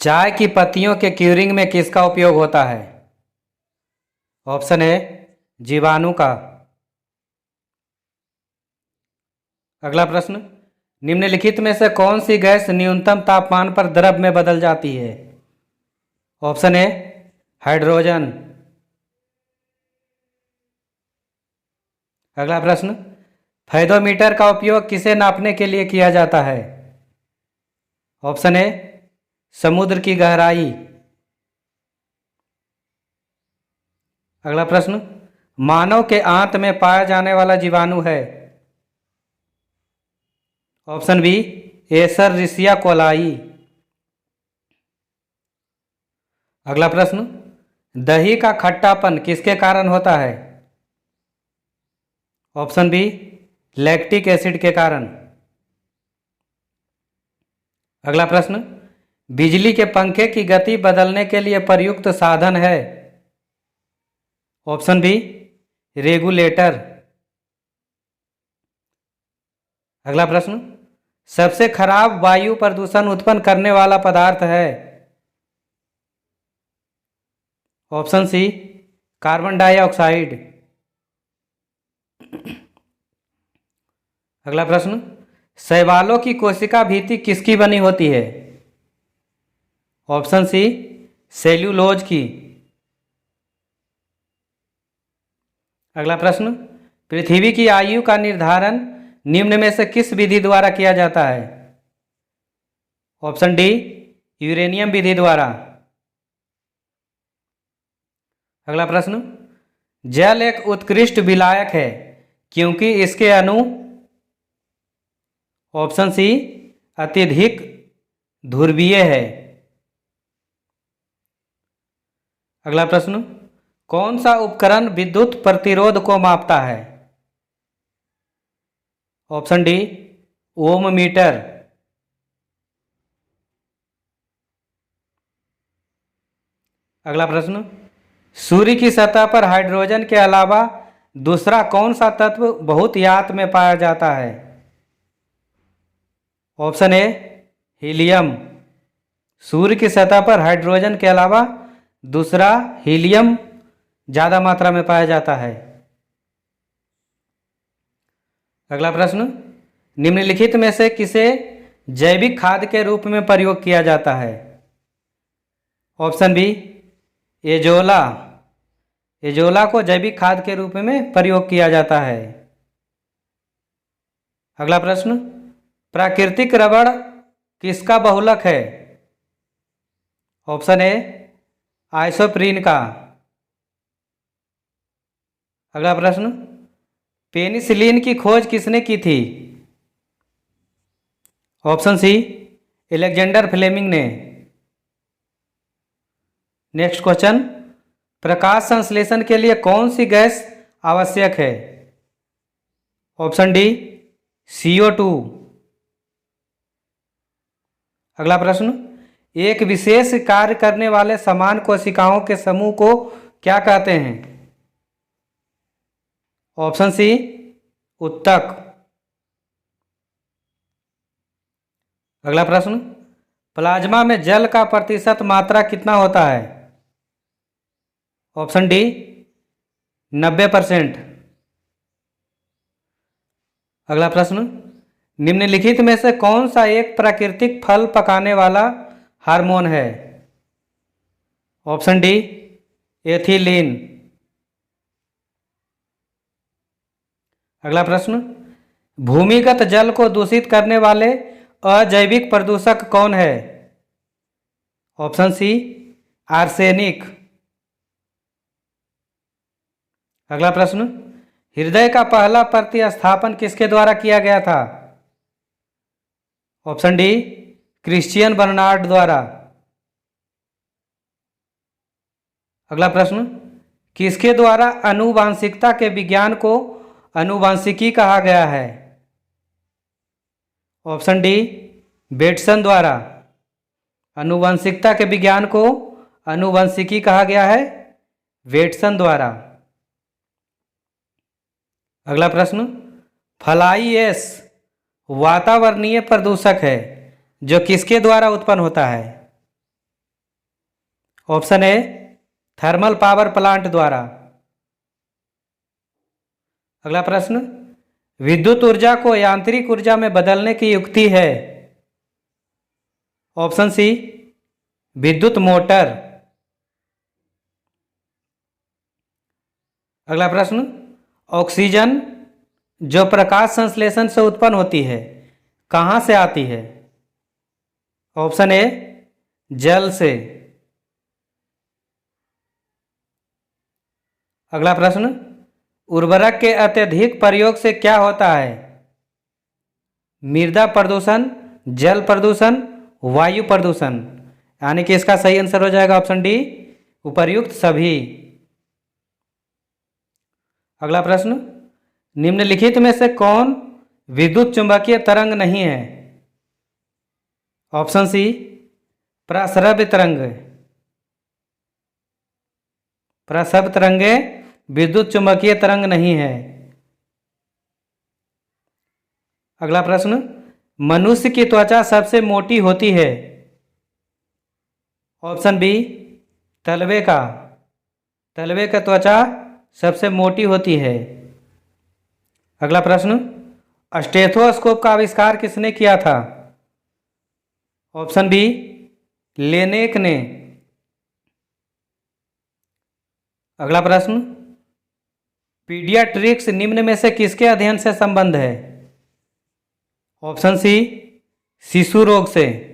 चाय की पत्तियों के क्यूरिंग में किसका उपयोग होता है? ऑप्शन ए जीवाणु का। अगला प्रश्न, निम्नलिखित में से कौन सी गैस न्यूनतम तापमान पर द्रव में बदल जाती है? Option A hydrogen. अगला प्रश्न, फेदोमीटर का उपयोग किसे नापने के लिए किया जाता है? ऑप्शन ए समुद्र की गहराई। अगला प्रश्न, मानव के आंत में पाया जाने वाला जीवाणु है? Option B Escherichia coli. अगला प्रश्न, दही का खट्टापन किसके कारण होता है? ऑप्शन बी लैक्टिक एसिड के कारण। अगला प्रश्न, बिजली के पंखे की गति बदलने के लिए प्रयुक्त साधन है? Option B regulator. अगला प्रश्न, सबसे खराब वायु प्रदूषण उत्पन्न करने वाला पदार्थ है? Option C carbon dioxide. अगला प्रश्न, शैवालों की कोशिका भित्ति किसकी बनी होती है? ऑप्शन सी सेल्यूलोज की। अगला प्रश्न, पृथ्वी की आयु का निर्धारण निम्न में से किस विधि द्वारा किया जाता है? ऑप्शन डी यूरेनियम विधि द्वारा। अगला प्रश्न, जल एक उत्कृष्ट विलायक है क्योंकि इसके अणु? ऑप्शन सी अत्यधिक ध्रुवीय है। अगला प्रश्न, कौन सा उपकरण विद्युत प्रतिरोध को मापता है? ऑप्शन डी ओम मीटर। अगला प्रश्न, सूर्य की सतह पर हाइड्रोजन के अलावा दूसरा कौन सा तत्व बहुतायत में पाया जाता है? Option A helium. सूर्य की सतह पर हाइड्रोजन के अलावा दूसरा हीलियम ज़्यादा मात्रा में पाया जाता है। अगला प्रश्न, निम्नलिखित में से किसे जैविक खाद के रूप में प्रयोग किया जाता है? Option B azolla. एजोला को जैविक खाद के रूप में प्रयोग किया जाता है। अगला प्रश्न, प्राकृतिक रबड़ किसका बहुलक है? ऑप्शन ए आइसोप्रीन का। अगला प्रश्न, पेनिसिलिन की खोज किसने की थी? ऑप्शन सी एलेक्जेंडर फ्लेमिंग ने। नेक्स्ट क्वेश्चन, प्रकाश संश्लेषण के लिए कौन सी गैस आवश्यक है? Option D CO2। अगला प्रश्न, एक विशेष कार्य करने वाले समान कोशिकाओं के समूह को क्या कहते हैं? ऑप्शन सी उत्तक। अगला प्रश्न, प्लाज्मा में जल का प्रतिशत मात्रा कितना होता है? Option D 90%। अगला प्रश्न, निम्नलिखित में से कौन सा एक प्राकृतिक फल पकाने वाला हार्मोन है? Option D ethylene. अगला प्रश्न, भूमिगत जल को दूषित करने वाले अजैविक प्रदूषक कौन है? Option C arsenic. अगला प्रश्न, हृदय का पहला प्रतिस्थापन किसके द्वारा किया गया था? ऑप्शन डी क्रिश्चियन बर्नार्ड द्वारा। अगला प्रश्न, किसके द्वारा आनुवांशिकता के विज्ञान को आनुवांशिकी कहा गया है? ऑप्शन डी बेटसन द्वारा। आनुवांशिकता के विज्ञान को आनुवांशिकी कहा गया है बेटसन द्वारा। अगला प्रश्न, फ्लाई ऐश वातावरणीय प्रदूषक है जो किसके द्वारा उत्पन्न होता है? Option A thermal power plant द्वारा। अगला प्रश्न, विद्युत ऊर्जा को यांत्रिक ऊर्जा में बदलने की युक्ति है। ऑप्शन सी विद्युत मोटर। अगला प्रश्न, ऑक्सीजन जो प्रकाश संश्लेषण से उत्पन्न होती है कहाँ से आती है। ऑप्शन ए जल से। अगला प्रश्न, उर्वरक के अत्यधिक प्रयोग से क्या होता है। मृदा प्रदूषण, जल प्रदूषण, वायु प्रदूषण। यानी कि इसका सही आंसर हो जाएगा ऑप्शन डी उपर्युक्त सभी। अगला प्रश्न, निम्नलिखित में से कौन विद्युत चुंबकीय तरंग नहीं है। ऑप्शन सी प्रस्रव्य तरंग। प्रस्रव्य तरंगे विद्युत चुंबकीय तरंग नहीं है। अगला प्रश्न, मनुष्य की त्वचा सबसे मोटी होती है। ऑप्शन बी तलवे का। तलवे का त्वचा सबसे मोटी होती है। अगला प्रश्न, स्टेथोस्कोप का आविष्कार किसने किया था। ऑप्शन बी लेनेक ने। अगला प्रश्न, पीडियाट्रिक्स निम्न में से किसके अध्ययन से संबंध है। ऑप्शन सी शिशु रोग से।